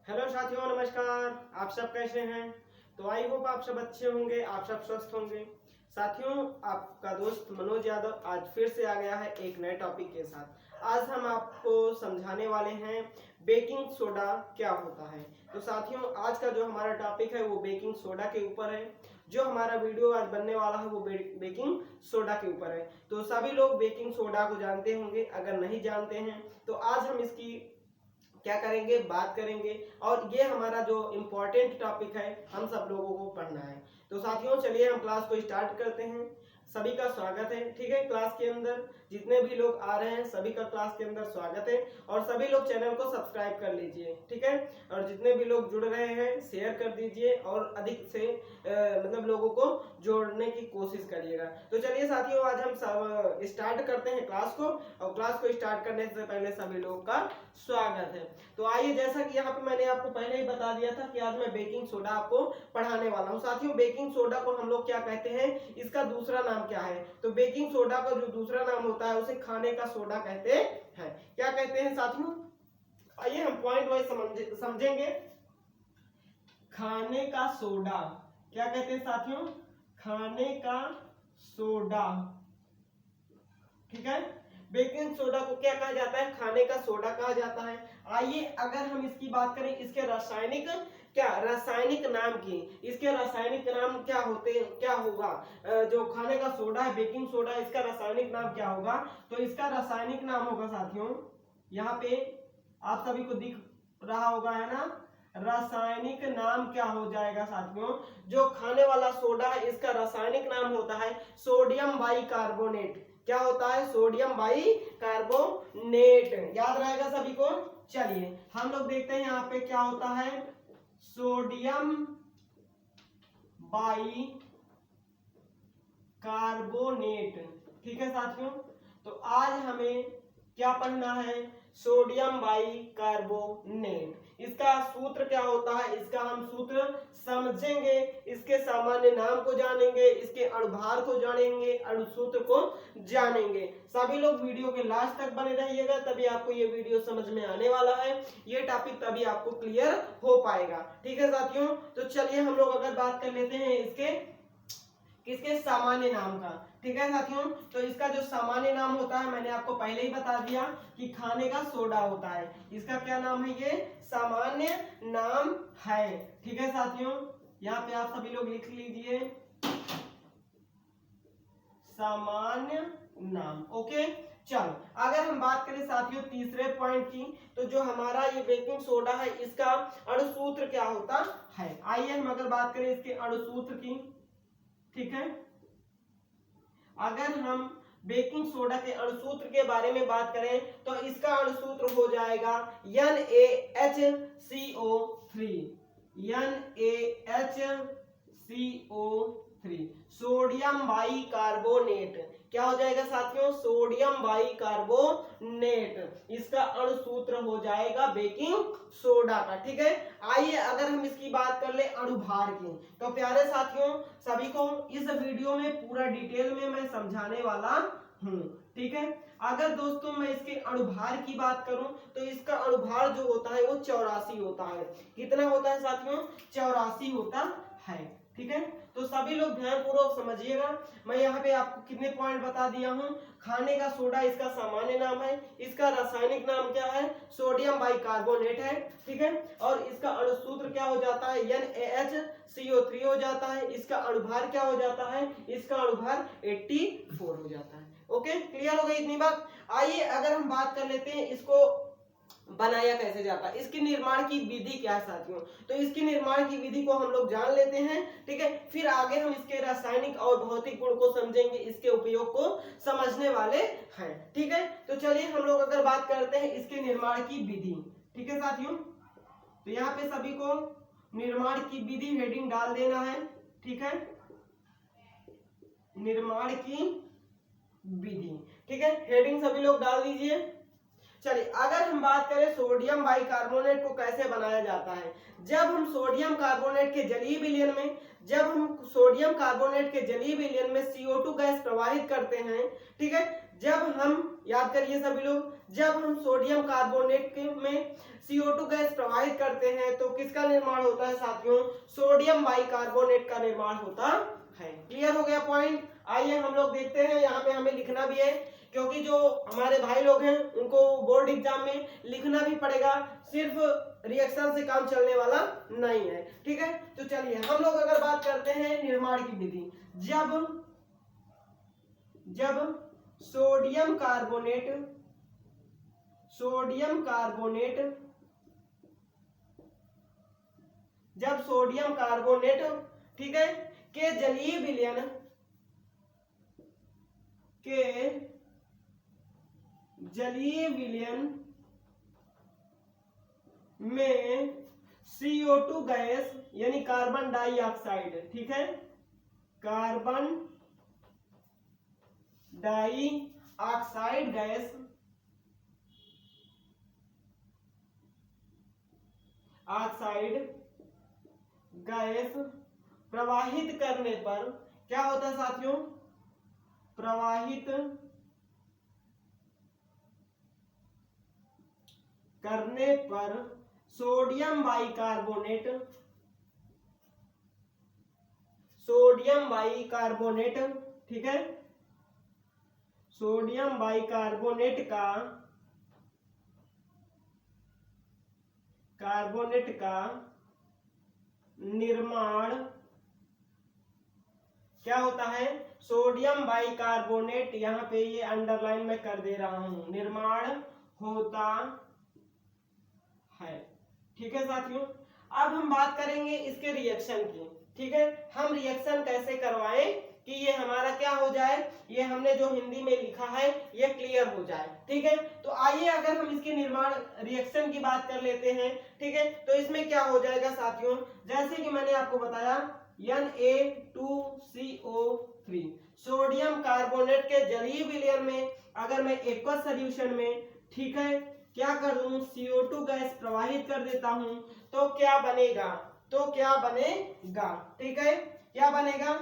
Hello साथियों, नमस्कार। आप सब कैसे हैं? तो आई होप आप सब अच्छे होंगे, आप सब स्वस्थ होंगे। साथियों, आपका दोस्त मनोज यादव आज फिर से आ गया है एक नए टॉपिक के साथ। आज हम आपको समझाने वाले हैं बेकिंग सोडा क्या होता है। तो साथियों, आज का जो हमारा टॉपिक है वो बेकिंग सोडा के ऊपर है। जो हमारा वीडियो आज बनने वाला है वो बेकिंग सोडा के ऊपर है। तो सभी लोग बेकिंग सोडा को जानते होंगे। अगर नहीं जानते हैं तो आज हम इसकी क्या करेंगे, बात करेंगे। और ये हमारा जो इम्पोर्टेंट टॉपिक है, हम सब लोगों को पढ़ना है। तो साथियों, चलिए हम क्लास को स्टार्ट करते हैं। सभी का स्वागत है, ठीक है। क्लास के अंदर जितने भी लोग आ रहे हैं सभी का क्लास के अंदर स्वागत है। और सभी लोग चैनल को सब्सक्राइब कर लीजिए, ठीक है। और जितने भी लोग जुड़ रहे हैं शेयर कर दीजिए और अधिक से मतलब लोगों को जोड़ने की कोशिश करिएगा। तो चलिए साथियों, आज हम सब स्टार्ट करते हैं क्लास को। और क्लास को स्टार्ट करने से पहले सभी लोगों का स्वागत है। तो आइए, जैसा कि यहाँ पे मैंने आपको पहले ही बता दिया था कि आज मैं बेकिंग सोडा आपको पढ़ाने वाला हूँ। साथियों, बेकिंग सोडा को हम लोग क्या कहते हैं, इसका दूसरा नाम क्या है? तो बेकिंग सोडा का जो दूसरा नाम होता है उसे खाने का सोडा कहते हैं। क्या कहते हैं साथियों? आइए हम पॉइंट वाइज समझेंगे। खाने का सोडा क्या कहते हैं साथियों? खाने का सोडा, ठीक है। बेकिंग सोडा को क्या कहा जाता है? खाने का सोडा कहा जाता है। आइए अगर हम इसकी बात करें, इसके रासायनिक नाम की, इसके रासायनिक नाम क्या होते हैं, क्या होगा? जो खाने का सोडा है, बेकिंग सोडा, इसका रासायनिक नाम क्या होगा? तो इसका रासायनिक नाम होगा साथियों, यहाँ पे आप सभी को दिख रहा होगा, है ना। रासायनिक नाम क्या हो जाएगा साथियों? जो खाने वाला सोडा है इसका रासायनिक नाम होता है सोडियम बाइकार्बोनेट। क्या होता है? Sodium bicarbonate. याद रहेगा सभी को। चलिए हम लोग देखते हैं यहाँ पे क्या होता है। सोडियम बाइकार्बोनेट, ठीक है साथियों। तो आज हमें क्या पढ़ना है? Sodium bicarbonate. इसका सूत्र क्या होता है, इसका हम सूत्र समझेंगे, इसके सामान्य नाम को जानेंगे, इसके अणुभार को जानेंगे, अणुसूत्र को जानेंगे। सभी लोग वीडियो के लास्ट तक बने रहिएगा, तभी आपको ये वीडियो समझ में आने वाला है। ये टॉपिक तभी आपको क्लियर हो पाएगा, ठीक है साथियों। तो चलिए हम लोग अगर बात कर लेते हैं इसके सामान्य नाम का, ठीक है साथियों। तो इसका जो सामान्य नाम होता है मैंने आपको पहले ही बता दिया कि खाने का सोडा होता है। इसका क्या नाम है? ये सामान्य नाम है, ठीक है साथियों। यहाँ पे आप सभी लोग लिख लीजिए सामान्य नाम। ओके, चलो अगर हम बात करें साथियों तीसरे पॉइंट की, तो जो हमारा ये बेकिंग सोडा है इसका अणुसूत्र क्या होता है। आइए हम अगर बात करें इसके अणुसूत्र की, ठीक है। अगर हम बेकिंग सोडा के अणुसूत्र के बारे में बात करें तो इसका अणुसूत्र हो जाएगा NaHCO3। NaHCO3 sodium bicarbonate. क्या हो जाएगा साथियों? Sodium bicarbonate. इसका अणुसूत्र हो जाएगा बेकिंग सोडा का, ठीक है। आइए अगर हम इसकी बात कर ले अणुभार की, तो प्यारे साथियों सभी को इस वीडियो में पूरा डिटेल में मैं समझाने वाला हूं, ठीक है। अगर दोस्तों मैं इसके अणुभार की बात करूं तो इसका अणुभार जो होता है वो 84 होता है। कितना होता है साथियों? 84 होता है, ठीक है। तो सभी लोग ध्यानपूर्वक समझिएगा। मैं यहाँ पे आपको कितने पॉइंट बता दिया हूँ। खाने का सोडा इसका सामान्य नाम है, इसका रासायनिक नाम क्या है? सोडियम बाइकार्बोनेट है, ठीक है। और इसका अणुसूत्र क्या हो जाता है? NaHCO3 हो जाता है। इसका अणुभार क्या हो जाता है? इसका अणुभार 84 हो जाता है। ओके, क्लियर हो गई इतनी बात। आइए अगर हम बात कर लेते हैं इसको बनाया कैसे जाता है, इसकी निर्माण की विधि क्या है साथियों। तो इसकी निर्माण की विधि को हम लोग जान लेते हैं, ठीक है। फिर आगे हम इसके रासायनिक और भौतिक गुण को समझेंगे, इसके उपयोग को समझने वाले हैं, ठीक है। तो चलिए हम लोग अगर बात करते हैं इसके निर्माण की विधि, ठीक है साथियों। तो यहाँ पे सभी को निर्माण की विधि हेडिंग डाल देना है, ठीक है। निर्माण की विधि, ठीक है, हेडिंग सभी लोग डाल दीजिए। चलिए अगर हम बात करें सोडियम बाइकार्बोनेट को कैसे बनाया जाता है। जब हम सोडियम कार्बोनेट के जलीय विलयन में CO2 गैस प्रवाहित करते हैं, ठीक है, जब हम याद करिए सभी लोग, जब हम सोडियम कार्बोनेट में CO2 गैस प्रवाहित करते हैं तो किसका निर्माण होता है साथियों, सोडियम बाइकार्बोनेट का निर्माण होता है। क्लियर हो गया पॉइंट। आइए हम लोग देखते हैं, यहाँ पे हमें लिखना भी है क्योंकि जो हमारे भाई लोग हैं उनको बोर्ड एग्जाम में लिखना भी पड़ेगा, सिर्फ रिएक्शन से काम चलने वाला नहीं है। ठीक है, तो चलिए हम लोग अगर बात करते हैं निर्माण की विधि, जब सोडियम कार्बोनेट ठीक है के जलीय विलयन में CO2 गैस यानी कार्बन डाइऑक्साइड, ठीक है, कार्बन डाइऑक्साइड गैस प्रवाहित करने पर क्या होता है साथियों, प्रवाहित करने पर सोडियम बाइकार्बोनेट ठीक है, सोडियम बाइकार्बोनेट का निर्माण क्या होता है, सोडियम बाइकार्बोनेट, यहां पे ये अंडरलाइन में कर दे रहा हूं, निर्माण होता है। ठीक है साथियों, अब हम बात करेंगे इसके रिएक्शन की। ठीक है, हम रिएक्शन कैसे करवाएं कि ये हमारा क्या हो जाए, ये हमने जो हिंदी में लिखा है ये क्लियर हो जाए। ठीक है, तो आइए अगर हम इसके निर्माण रिएक्शन की बात कर लेते हैं। ठीक है, तो इसमें क्या हो जाएगा साथियों, जैसे कि मैंने आपको बताया Na2CO3 सोडियम कार्बोनेट के जलीय विलयन में अगर मैं एक्वस सॉल्यूशन में ठीक है क्या कर दूं, CO2 गैस प्रवाहित कर देता हूं तो क्या बनेगा, ठीक है, क्या बनेगा,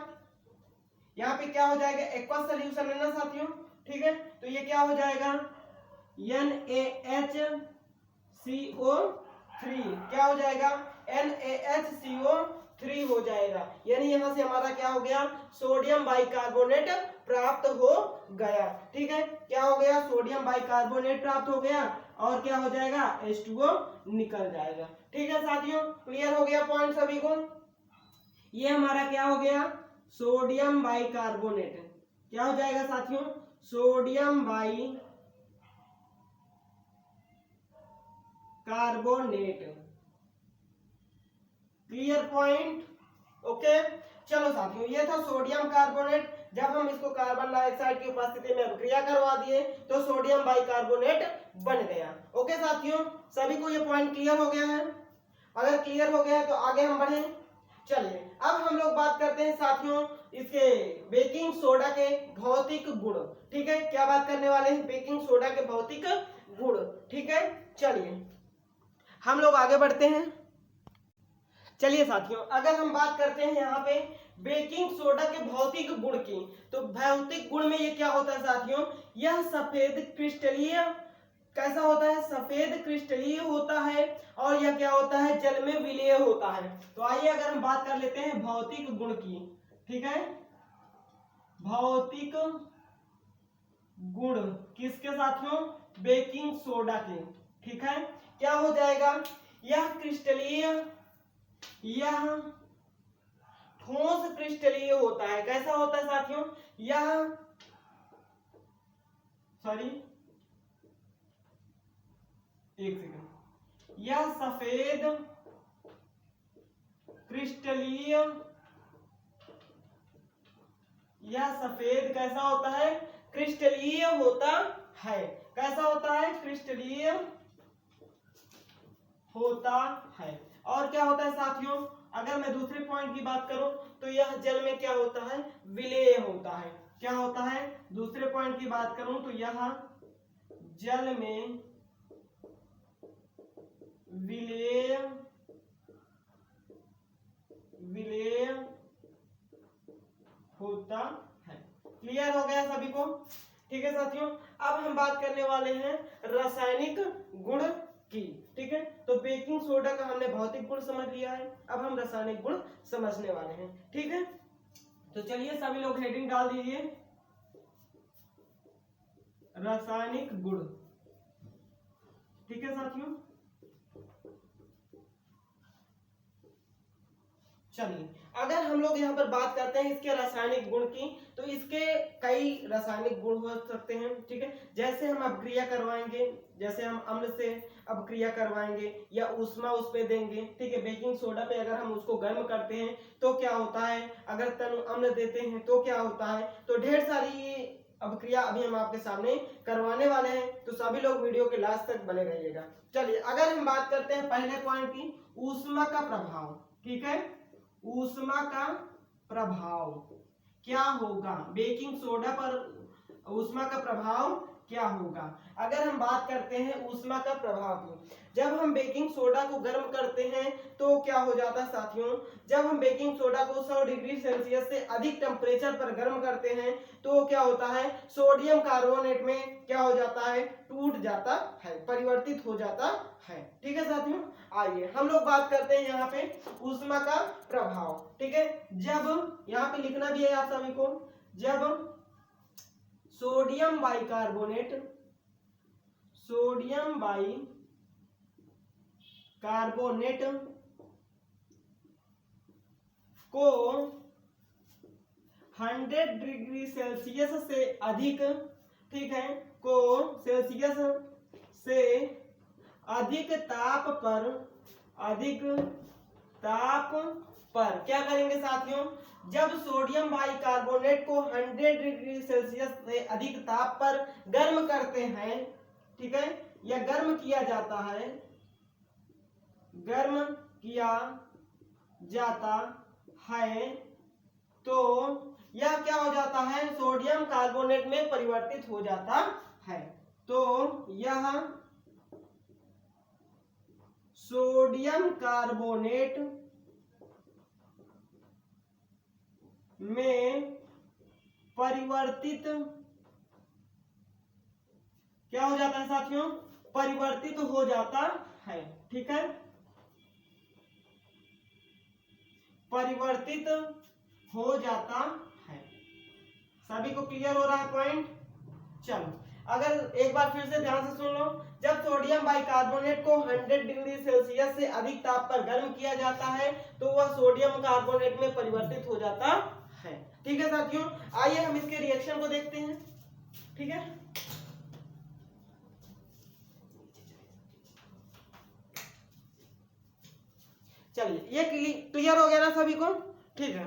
यहाँ पे क्या हो जाएगा, एक्वस सॉल्यूशन है ना साथियों। ठीक है, तो ये क्या हो जाएगा, NaHCO3 क्या हो जाएगा, NaHCO3 हो जाएगा, यानी यहां से हमारा क्या हो गया, सोडियम बाइकार्बोनेट प्राप्त हो गया। ठीक है, क्या हो गया, सोडियम बाइकार्बोनेट प्राप्त हो गया और क्या हो जाएगा, H2O निकल जाएगा। ठीक है साथियों, क्लियर हो गया पॉइंट सभी को। ये हमारा क्या हो गया, सोडियम बाइकार्बोनेट, क्या हो जाएगा साथियों, sodium bicarbonate. Clear point, okay. चलो साथियों, ये था सोडियम कार्बोनेट, जब हम इसको कार्बन डाइऑक्साइड की उपस्थिति में अभिक्रिया करवा दिए तो सोडियम बाइकार्बोनेट बन गया। ओके साथियों, सभी को ये पॉइंट क्लियर हो गया है, अगर क्लियर हो गया है तो आगे हम बढ़े। चलिए अब हम लोग बात करते हैं साथियों इसके बेकिंग सोडा के भौतिक गुण। ठीक है, क्या बात करने वाले हैं, बेकिंग सोडा के भौतिक गुण। ठीक है, चलिए हम लोग आगे बढ़ते हैं। चलिए साथियों, अगर हम बात करते हैं यहाँ पे बेकिंग सोडा के भौतिक गुण की, तो भौतिक गुण में ये क्या होता है साथियों, यह सफेद क्रिस्टलीय, कैसा होता है, सफेद क्रिस्टलीय होता है और यह क्या होता है, जल में विलीय होता है। तो आइए अगर हम बात कर लेते हैं भौतिक गुण की। ठीक है, भौतिक गुण किसके साथियों, बेकिंग सोडा के। ठीक है, क्या हो जाएगा, यह क्रिस्टलीय, यह ठोस क्रिस्टलीय होता है। कैसा होता है साथियों, यह एक सेकंड, यह सफेद क्रिस्टलीय, यह सफेद कैसा होता है, क्रिस्टलीय होता है। कैसा होता है, क्रिस्टलीय होता है। और क्या होता है साथियों, अगर मैं दूसरे पॉइंट की बात करूं तो यह जल में क्या होता है, विलेय होता है। क्या होता है, दूसरे पॉइंट की बात करूं तो यह जल में विलेय होता है। क्लियर हो गया सभी को। ठीक है साथियों, अब हम बात करने वाले हैं रासायनिक गुण की। ठीक है, तो बेकिंग सोडा का हमने भौतिक गुण समझ लिया है, अब हम रासायनिक गुण समझने वाले हैं। ठीक है, तो चलिए सभी लोग हेडिंग डाल दीजिए, रासायनिक गुण। ठीक है साथियों, चलिए अगर हम लोग यहाँ पर बात करते हैं इसके रासायनिक गुण की, तो इसके कई रासायनिक गुण हो सकते हैं। ठीक है, जैसे हम अपक्रिया करवाएंगे, जैसे हम अम्ल से अपक्रिया करवाएंगे या ऊष्मा उस पे देंगे। ठीक है, बेकिंग सोडा पे अगर हम उसको गर्म करते हैं तो क्या होता है, अगर तनु अम्ल देते हैं तो क्या होता है, तो ढेर सारी अपक्रिया अभी हम आपके सामने करवाने वाले हैं, तो सभी लोग वीडियो के लास्ट तक बने रहिएगा। चलिए अगर हम बात करते हैं पहले पॉइंट की, ऊष्मा का प्रभाव। ठीक है, ऊष्मा का प्रभाव क्या होगा, बेकिंग सोडा पर ऊष्मा का प्रभाव क्या होगा। अगर हम बात करते हैं ऊष्मा का प्रभाव की, जब हम बेकिंग सोडा को गर्म करते हैं तो क्या हो जाता है साथियों, जब हम बेकिंग सोडा को 100 डिग्री सेल्सियस से अधिक टेम्परेचर पर गर्म करते हैं तो क्या होता है, सोडियम कार्बोनेट में क्या हो जाता है, टूट जाता है, परिवर्तित हो जाता है। ठीक है साथियों, आइए हम लोग बात करते हैं यहाँ पे ऊष्मा का प्रभाव। ठीक है, जब यहाँ पे लिखना भी है आप सभी को, जब सोडियम बाइकार्बोनेट, सोडियम बाइकार्बोनेट को 100 डिग्री सेल्सियस से अधिक, ठीक है, को सेल्सियस से अधिक ताप पर, अधिक ताप पर क्या करेंगे साथियों, जब सोडियम बाइकार्बोनेट को 100 डिग्री सेल्सियस से अधिक ताप पर गर्म करते हैं, ठीक है, या गर्म किया जाता है, गर्म किया जाता है, तो यह क्या हो जाता है, सोडियम कार्बोनेट में परिवर्तित हो जाता है। तो यह सोडियम कार्बोनेट में परिवर्तित क्या हो जाता है साथियों, परिवर्तित हो जाता है। ठीक है, परिवर्तित हो जाता है। सभी को क्लियर हो रहा है पॉइंट। चलो अगर एक बार फिर से ध्यान से सुन लो, जब सोडियम बाइकार्बोनेट को 100 डिग्री सेल्सियस से अधिक ताप पर गर्म किया जाता है तो वह सोडियम कार्बोनेट में परिवर्तित हो जाता है। ठीक है साथियों, आइए हम इसके रिएक्शन को देखते हैं। ठीक है, चलिए ये क्लियर हो गया ना सभी को। ठीक है,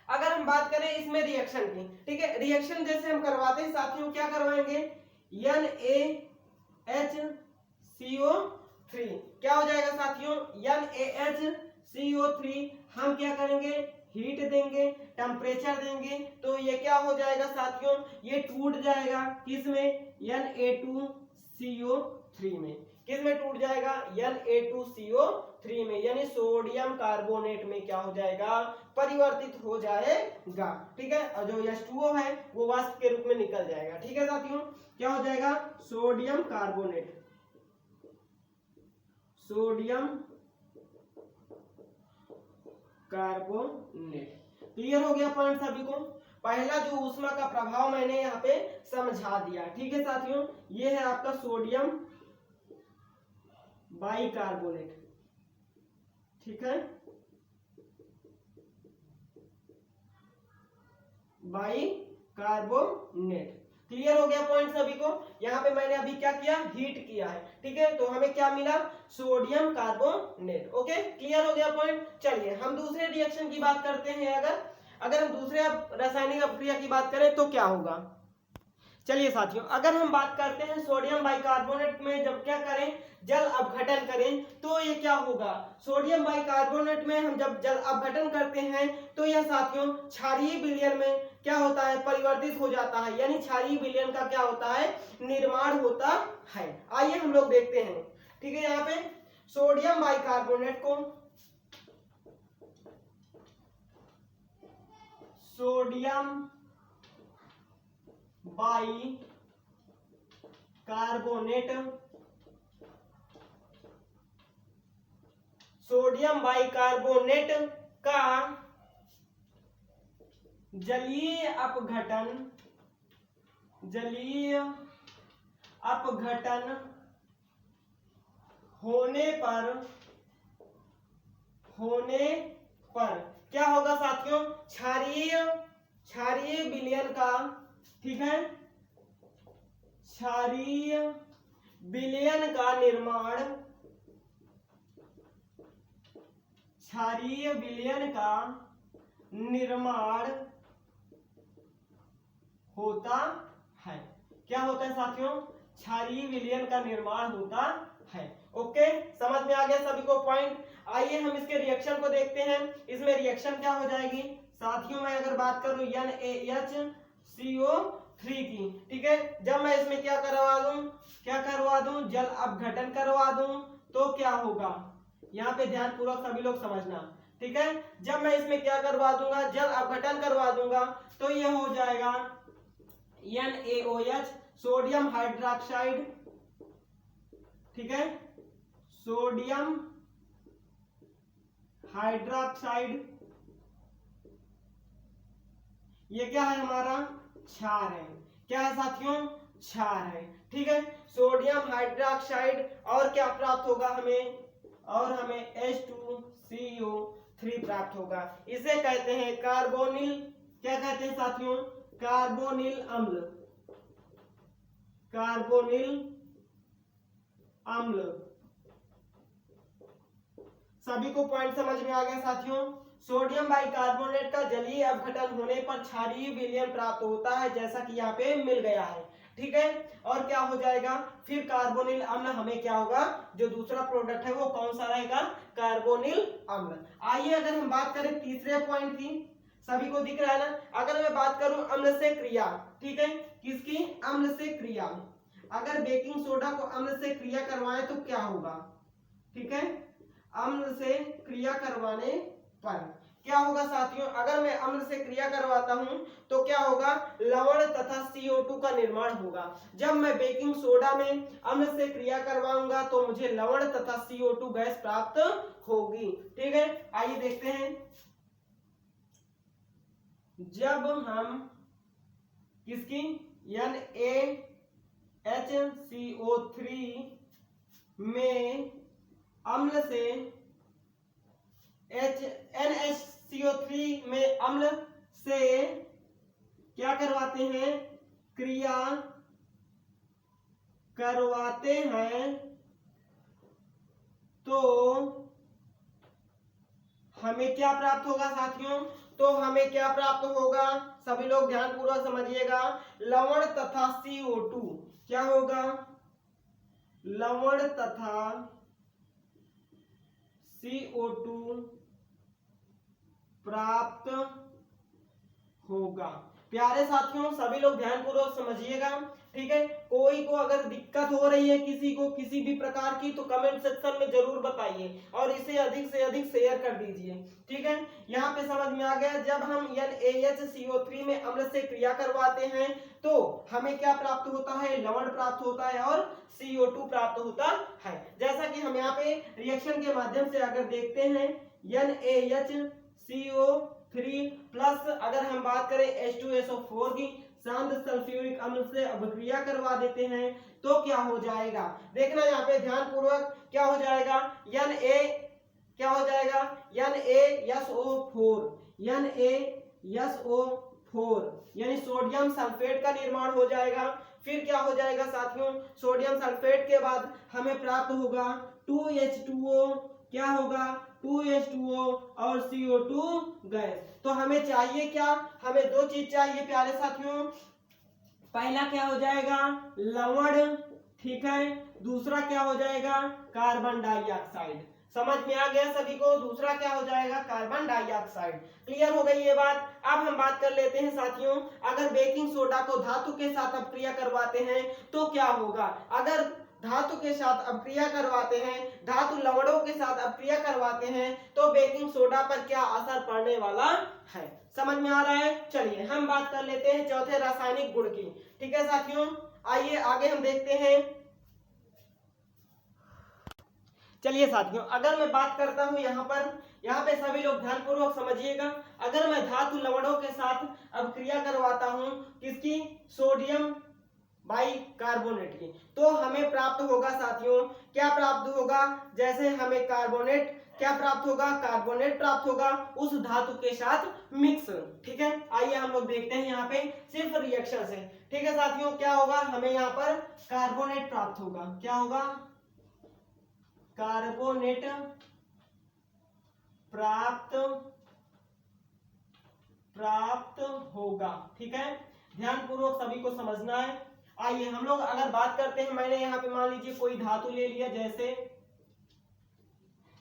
अगर हम बात करें इसमें रिएक्शन की, ठीक है, रिएक्शन जैसे हम करवाते हैं साथियों, क्या करवाएंगे, NaHCO3 क्या हो जाएगा साथियों, NaHCO3 हम क्या करेंगे, हीट देंगे, टेम्परेचर देंगे, तो ये क्या हो जाएगा साथियों, ये टूट जाएगा किसमें, Na2CO3 में, किसमें टूट जाएगा, Na2CO3 में, यानी सोडियम कार्बोनेट में क्या हो जाएगा, परिवर्तित हो जाएगा। ठीक है, और जो H2O है वो वाष्प के रूप में निकल जाएगा। ठीक है साथियों, क्या हो जाएगा, sodium carbonate, sodium carbonate. Clear हो गया पॉइंट सभी को। पहला जो ऊष्मा का प्रभाव मैंने यहाँ पे समझा दिया। ठीक है साथियों, ये है आपका सोडियम बाइकार्बोनेट। ठीक है, बाइकार्बोनेट। क्लियर हो गया पॉइंट सभी को। यहाँ पे मैंने अभी क्या किया, हीट किया है। ठीक है, तो हमें क्या मिला, सोडियम कार्बोनेट। ओके, क्लियर हो गया पॉइंट। चलिए हम दूसरे रिएक्शन की बात करते हैं। अगर हम दूसरे रासायनिक अपक्रिया की बात करें तो क्या होगा। चलिए साथियों, अगर हम बात करते हैं सोडियम बाइकार्बोनेट में जब क्या करें, जल अपघटन करें, तो ये क्या होगा, सोडियम बाइकार्बोनेट में हम जब जल अपघटन करते हैं तो यह साथियों क्षारीय विलयन में क्या होता है, परिवर्तित हो जाता है, यानी क्षारीय विलयन का क्या होता है, निर्माण होता है। आइए हम लोग देखते हैं। ठीक है, यहाँ पे सोडियम बाइकार्बोनेट को, sodium by carbonate, sodium bicarbonate का जलीय अपघटन होने पर क्या होगा साथियों, क्षारीय विलयन का, ठीक है, क्षारीय विलयन का निर्माण होता है। क्या होता है साथियों, क्षारीय विलयन का निर्माण होता है। ओके, समझ में आ गया सभी को पॉइंट। आइए हम इसके रिएक्शन को देखते हैं। इसमें रिएक्शन क्या हो जाएगी साथियों, मैं अगर बात करूं NaHCO3 की, ठीक है, जब मैं इसमें क्या करवा दूं, जल अपघटन करवा दूं तो क्या होगा, यहाँ पे ध्यान पूर्वक सभी लोग समझना, ठीक है। जब मैं इसमें क्या करवा दूंगा, जल अपघटन करवा दूंगा तो ये हो जाएगा NaOH, सोडियम हाइड्रोक्साइड, ठीक है, सोडियम हाइड्रोक्साइड, ये क्या है हमारा, क्षार है। क्या है साथियों, क्षार है, ठीक है। सोडियम हाइड्रोक्साइड और क्या प्राप्त होगा हमें, और हमें H2CO3 प्राप्त होगा। इसे कहते हैं कार्बोनिल, क्या कहते हैं साथियों, कार्बोनिल अम्ल, सभी को पॉइंट समझ में आ गया साथियों। सोडियम बाइकार्बोनेट का जलीय अपघटन होने पर क्षारीय विलयन प्राप्त होता है, जैसा कि यहाँ पे मिल गया है, ठीक है। और क्या हो जाएगा, फिर कार्बोनिल अम्ल हमें क्या होगा, जो दूसरा प्रोडक्ट है वो कौन सा रहेगा, कार्बोनिल अम्ल। आइए अगर हम बात करें तीसरे पॉइंट की, सभी को दिख रहा है ना, अगर मैं बात करूं अम्ल से क्रिया, ठीक है, किसकी, अम्ल से क्रिया, अगर बेकिंग सोडा को अम्ल से क्रिया करवाएं तो क्या होगा, ठीक है, अम्ल से क्रिया करवाने पर क्या होगा साथियों, अगर मैं अम्ल से क्रिया करवाता हूं तो क्या होगा, लवण तथा CO2 का निर्माण होगा। जब मैं बेकिंग सोडा में अम्ल से क्रिया करवाऊंगा तो मुझे लवण तथा CO2 गैस प्राप्त होगी, ठीक है। आइए देखते हैं, जब हम किसकी, NaHCO3 में अम्ल से NaCO3 में अम्ल से क्या करवाते हैं, क्रिया करवाते हैं तो हमें क्या प्राप्त होगा साथियों, तो हमें क्या प्राप्त होगा, सभी लोग ध्यान पूर्वक समझिएगा, लवण तथा CO2, क्या होगा, लवण तथा CO2 प्राप्त होगा। प्यारे साथियों सभी लोग ध्यान पूर्वक समझिएगा, ठीक है। कोई को अगर दिक्कत हो रही है किसी को किसी भी प्रकार की तो कमेंट सेक्शन में जरूर बताइए और इसे अधिक से अधिक शेयर कर दीजिए, ठीक है। यहाँ पे समझ में आ गया, जब हम NaHCO3 में अम्ल से क्रिया करवाते हैं तो हमें क्या प्राप्त होता है, लवण प्राप्त होता है और CO2 प्राप्त होता है। जैसा कि हम यहाँ पे रिएक्शन के माध्यम से अगर देखते हैं, NaHCO3 प्लस अगर हम बात करें H2SO4 की, शांत सल्फ्यूरिक अम्ल से अभिक्रिया करवा देते हैं तो क्या हो जाएगा, देखना यहाँ पे ध्यान पूर्वक, क्या हो जाएगा, क्या हो जाएगा, NaSO4 यानी सोडियम सल्फेट का निर्माण हो जाएगा। फिर क्या हो जाएगा साथियों, सोडियम सल्फेट के बाद हमें प्राप्त होगा 2H2O, क्या होगा 2H2O और CO2 गैस। तो हमें चाहिए क्या, हमें दो चीज चाहिए प्यारे साथियों, पहला क्या हो जाएगा लवण, ठीक है, दूसरा क्या हो जाएगा कार्बन डाइऑक्साइड। समझ में आ गया सभी को, दूसरा क्या हो जाएगा कार्बन डाइऑक्साइड। क्लियर हो गई ये बात। अब हम बात कर लेते हैं साथियों, अगर बेकिंग सोडा को धातु के साथ अपक्रिया करवाते हैं तो क्या होगा, अगर धातु के साथ अपक्रिया करवाते हैं, धातु लवणों के साथ अपक्रिया करवाते हैं तो बेकिंग सोडा पर क्या असर पड़ने वाला है, समझ में आ रहा है। चलिए हम बात कर लेते हैं चौथे रासायनिक गुण की, ठीक है साथियों, आइए आगे हम देखते हैं। चलिए साथियों, अगर मैं बात करता हूं यहाँ पे सभी लोग ध्यानपूर्वक समझिएगा। अगर मैं धातु लवणों के साथ अब क्रिया करवाता हूं, किसकी, सोडियम बाइकार्बोनेट की, तो हमें प्राप्त होगा साथियों, क्या प्राप्त होगा, जैसे हमें कार्बोनेट क्या प्राप्त होगा, कार्बोनेट प्राप्त होगा उस धातु के साथ मिक्स। ठीक है, आइए हम लोग देखते हैं यहाँ पे सिर्फ रिएक्शन से। ठीक है साथियों, क्या होगा, हमें यहाँ पर कार्बोनेट प्राप्त होगा। क्या होगा, कार्बोनेट प्राप्त होगा। ठीक है, ध्यानपूर्वक सभी को समझना है। आइए हम लोग अगर बात करते हैं, मैंने यहाँ पे मान लीजिए कोई धातु ले लिया,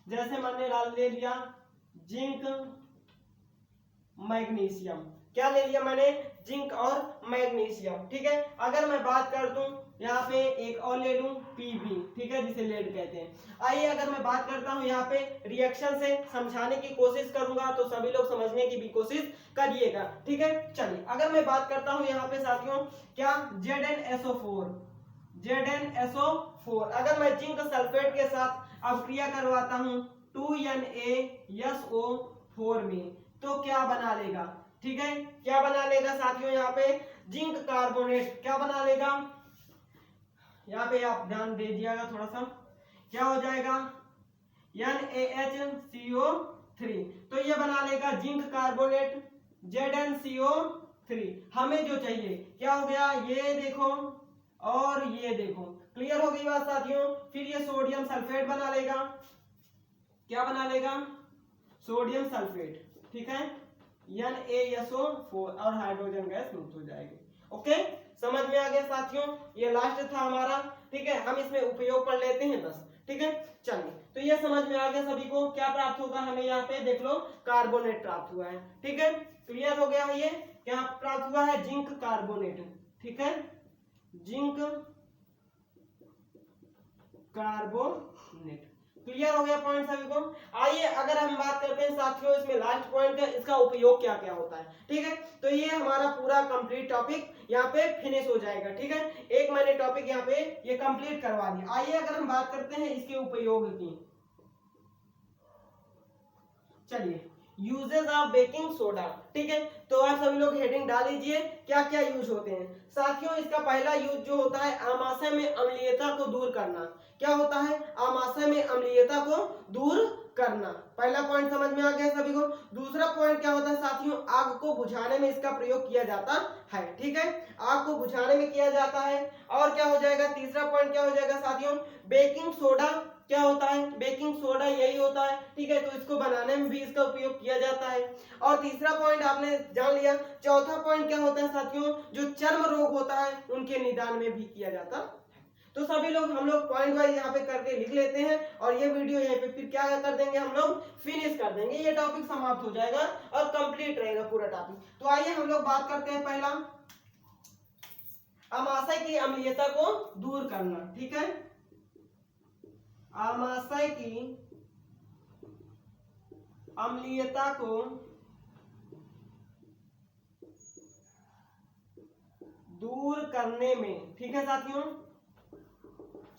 जैसे मैंने ले लिया जिंक मैग्नीशियम। क्या ले लिया मैंने, जिंक और मैग्नीशियम। ठीक है, अगर मैं बात कर दूं यहाँ पे एक और ले लूं Pb, ठीक है, जिसे लेड कहते हैं। आइए अगर मैं बात करता हूं यहाँ पे रिएक्शन से समझाने की कोशिश करूंगा, तो सभी लोग समझने की भी कोशिश करिएगा। ठीक है, चलिए अगर मैं बात करता हूं यहाँ पे साथियों, क्या, ZnSO4, अगर मैं जिंक सल्फेट के साथ अब क्रिया करवाता हूं 2NaSO4 में, तो क्या बना लेगा। ठीक है, क्या बना लेगा साथियों, यहाँ पे जिंक कार्बोनेट क्या बना लेगा, यहाँ पे आप ध्यान दे दिएगा थोड़ा सा, क्या हो जाएगा, NaHCO3, तो ये बना लेगा जिंक कार्बोनेट ZnCO3। हमें जो चाहिए क्या हो गया, ये देखो और ये देखो, क्लियर हो गई बात साथियों। फिर ये सोडियम सल्फेट बना लेगा, क्या बना लेगा, सोडियम सल्फेट। ठीक है, NaSO4 और हाइड्रोजन गैस मुक्त हो जाएगी। ओके, समझ में आ गया साथियों, ये लास्ट था हमारा। ठीक है, हम इसमें उपयोग कर लेते हैं बस। ठीक है, चलिए, तो ये समझ में आ गया सभी को, क्या प्राप्त होगा हमें, यहाँ पे देख लो कार्बोनेट प्राप्त हुआ है। ठीक है, क्लियर हो गया, ये क्या प्राप्त हुआ है, जिंक कार्बोनेट। ठीक है, जिंक कार्बोनेट, क्लियर हो गया पॉइंट सभी को। आइए अगर हम बात करते हैं साथियों इसमें लास्ट पॉइंट का, इसका उपयोग क्या क्या होता है। ठीक है, तो ये हमारा पूरा कंप्लीट टॉपिक यहाँ पे फिनिश हो जाएगा। ठीक है, एक मैंने टॉपिक यहाँ पे ये कंप्लीट करवा दिया। आइए अगर हम बात करते हैं इसके उपयोग की, चलिए, यूजेस ऑफ बेकिंग सोडा। ठीक है, तो आप सभी लोग हेडिंग डाल लीजिए, क्या क्या यूज होते हैं साथियों। इसका पहला यूज जो होता है, आमाशय में अम्लीयता को दूर करना। क्या होता है, आमाशय में अम्लीयता को दूर करना, पहला पॉइंट समझ में आ गया सभी को। दूसरा पॉइंट क्या होता है साथियों, आग को बुझाने में इसका प्रयोग किया जाता है। ठीक है, आग को बुझाने में किया जाता है। और क्या हो जाएगा, तीसरा पॉइंट क्या हो जाएगा साथियों, बेकिंग सोडा क्या होता है, बेकिंग सोडा यही होता है। ठीक है, तो इसको बनाने में भी इसका उपयोग किया जाता है। और तीसरा पॉइंट आपने जान लिया। चौथा पॉइंट क्या होता है साथियों, जो चर्म रोग होता है उनके निदान में भी किया जाता है। तो सभी लोग हम लोग पॉइंट वाइज यहाँ पे करके लिख लेते हैं, और ये वीडियो यहाँ पे फिर क्या कर देंगे, हम लोग फिनिश कर देंगे, ये टॉपिक समाप्त हो जाएगा और कंप्लीट रहेगा पूरा टॉपिक। तो आइए हम लोग बात करते हैं पहला, आमाशय की अम्लीयता को दूर करना। ठीक है, आमाशय की अम्लीयता को दूर करने में। ठीक है साथियों,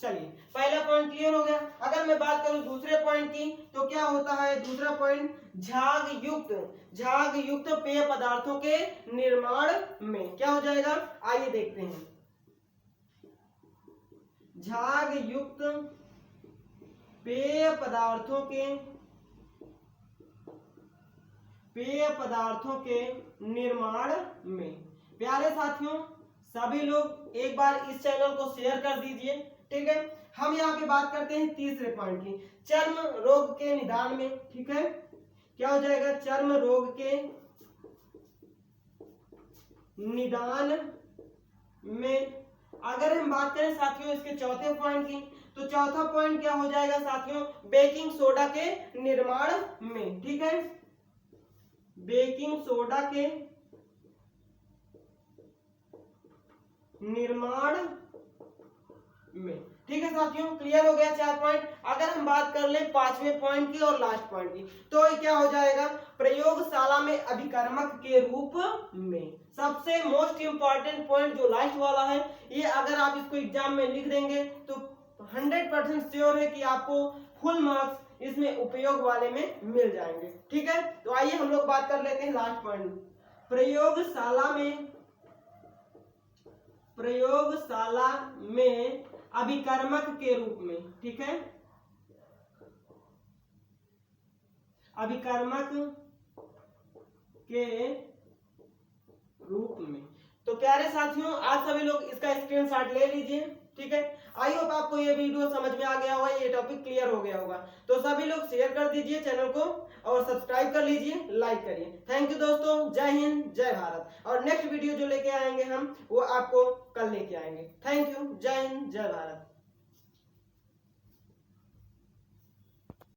चलिए पहला पॉइंट क्लियर हो गया। अगर मैं बात करूं दूसरे पॉइंट की, तो क्या होता है दूसरा पॉइंट, झाग युक्त पेय पदार्थों के निर्माण में क्या हो जाएगा, आइए देखते हैं। झाग युक्त पेय पदार्थों के निर्माण में। प्यारे साथियों, सभी लोग एक बार इस चैनल को शेयर कर दीजिए। ठीक है, हम यहाँ पे बात करते हैं तीसरे पॉइंट की, चर्म रोग के निदान में। ठीक है, क्या हो जाएगा, चर्म रोग के निदान में। अगर हम बात करें साथियों इसके चौथे पॉइंट की, तो चौथा पॉइंट क्या हो जाएगा साथियों, बेकिंग सोडा के निर्माण में। ठीक है, बेकिंग सोडा के निर्माण में। ठीक है साथियों, क्लियर हो गया 4 पॉइंट। अगर हम बात कर ले 5वें पॉइंट की और लास्ट पॉइंट की, तो ये क्या हो जाएगा, प्रयोगशाला में अभिकर्मक के रूप में। सबसे मोस्ट इंपॉर्टेंट पॉइंट जो लास्ट वाला है, ये अगर आप इसको एग्जाम में लिख देंगे तो 100% श्योर है कि आपको फुल मार्क्स इसमें उपयोग वाले में मिल जाएंगे। ठीक है, तो आइए हम लोग बात कर लेते हैं लास्ट पॉइंट, प्रयोगशाला में अभिकर्मक के रूप में। ठीक है, अभिकर्मक के रूप में। तो प्यारे साथियों, आज सभी लोग इसका स्क्रीनशॉट ले लीजिए। ठीक है, आई होप आपको ये वीडियो समझ में आ गया होगा, ये टॉपिक क्लियर हो गया होगा। तो सभी लोग शेयर कर दीजिए चैनल को और सब्सक्राइब कर लीजिए, लाइक करिए। थैंक यू दोस्तों, जय हिंद जय भारत। और नेक्स्ट वीडियो जो लेके आएंगे हम, वो आपको कल लेके आएंगे। थैंक यू, जय हिंद जय भारत।